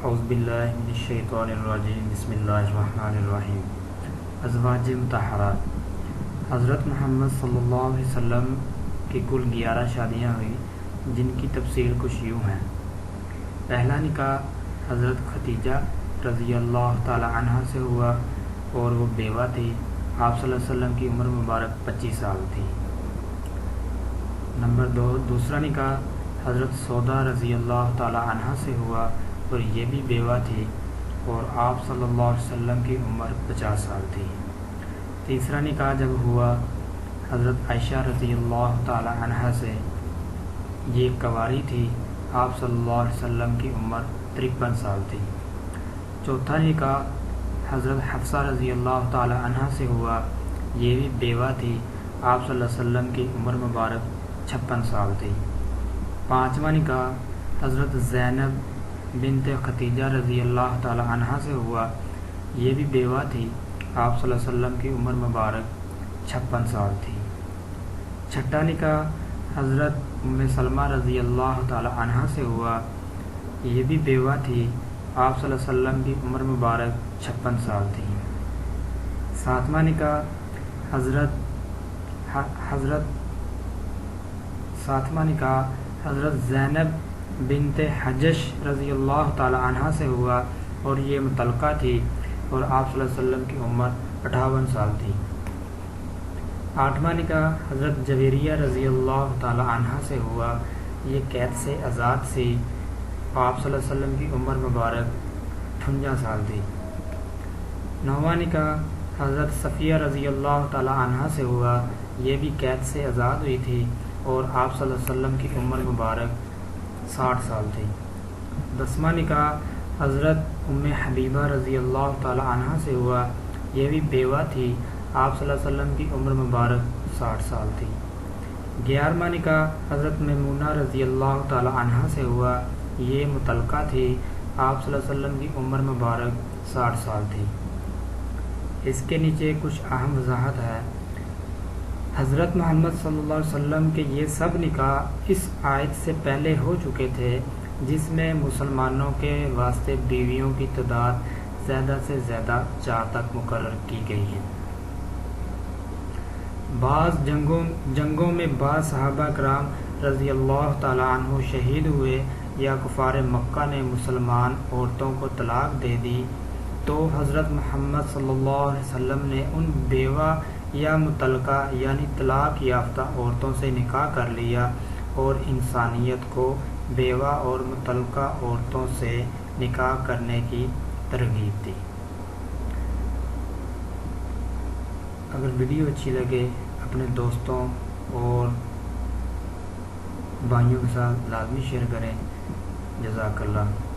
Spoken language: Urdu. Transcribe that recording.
اعوذ باللہ من الشیطان الرجیم بسم اللہ الرحمن الرحیم۔ ازواج مطہرات۔ حضرت محمد صلی اللہ علیہ وسلم کی کل 11 شادیاں ہوئیں، جن کی تفصیل کچھ یوں ہیں۔ پہلا نکاح حضرت ختیجہ رضی اللہ تعالی عنہ سے ہوا اور وہ بیوہ تھی۔ آپ صلی اللہ علیہ وسلم کی عمر مبارک 25 سال تھی۔ نمبر 2، دوسرا نکاح حضرت سودا رضی اللہ تعالی عنہ سے ہوا اور یہ بھی بیوہ تھی اور آپ صلی اللہ علیہ وسلم کی عمر 50 سال تھی۔ تیسرا نکاح جب ہوا حضرت عائشہ رضی اللہ تعالی عنہ سے، یہ کنواری تھی، آپ صلی اللہ علیہ وسلم کی عمر 53 سال تھی۔ چوتھا نکاح حضرت حفصہ رضی اللہ تعالی عنہ سے ہوا، یہ بھی بیوہ تھی، آپ صلی اللہ علیہ وسلم کی عمر مبارک 56 سال تھی۔ پانچواں نکاح حضرت زینب بنت ختیجہ رضی اللہ تعالی عنہ سے ہوا، یہ بھی بیوہ تھی، آپ صلی اللہ علیہ وسلم کی عمر مبارک 56 سال تھی۔ چھٹا نکاح حضرت ام سلمہ رضی اللہ تعالی عنہ سے ہوا، یہ بھی بیوہ تھی، آپ صلی اللہ علیہ وسلم کی عمر مبارک 56 سال تھی۔ ساتواں نکاح حضرت زینب بنت حجش رضی اللہ تعالی عنہ سے ہوا اور یہ مطلقہ تھی اور آپ صلی اللہ علیہ وسلم کی عمر 58 سال تھی۔ آٹھواں نکاح حضرت جویریہ رضی اللہ تعالی عنہ سے ہوا، یہ قید سے آزاد سی، آپ صلی اللہ علیہ وسلم کی عمر مبارک 58 سال تھی۔ نواں نکاح حضرت صفیہ رضی اللہ تعالی عنہ سے ہوا، یہ بھی قید سے آزاد ہوئی تھی اور آپ صلی اللہ علیہ وسلم کی عمر مبارک 60 سال تھی۔ 10واں نکاح حضرت ام حبیبہ رضی اللہ تعالی عنہ سے ہوا، یہ بھی بیوہ تھی، آپ صلی اللہ علیہ وسلم کی عمر مبارک 60 سال تھی۔ 11واں نکاح حضرت میمونہ رضی اللہ تعالی عنہ سے ہوا، یہ مطلقہ تھی، آپ صلی اللہ علیہ وسلم کی عمر مبارک 60 سال تھی۔ اس کے نیچے کچھ اہم وضاحت ہے۔ حضرت محمد صلی اللہ علیہ وسلم کے یہ سب نکاح اس آیت سے پہلے ہو چکے تھے، جس میں مسلمانوں کے واسطے بیویوں کی تعداد زیادہ سے زیادہ 4 تک مقرر کی گئی ہے۔ بعض جنگوں میں بعض صحابہ کرام رضی اللہ تعالی عنہ شہید ہوئے یا کفار مکہ نے مسلمان عورتوں کو طلاق دے دی، تو حضرت محمد صلی اللہ علیہ وسلم نے ان بیوہ یا مطلقہ یعنی طلاق یافتہ عورتوں سے نکاح کر لیا اور انسانیت کو بیوہ اور مطلقہ عورتوں سے نکاح کرنے کی ترغیب دی۔ اگر ویڈیو اچھی لگے اپنے دوستوں اور بھائیوں کے ساتھ لازمی شیئر کریں۔ جزاک اللہ۔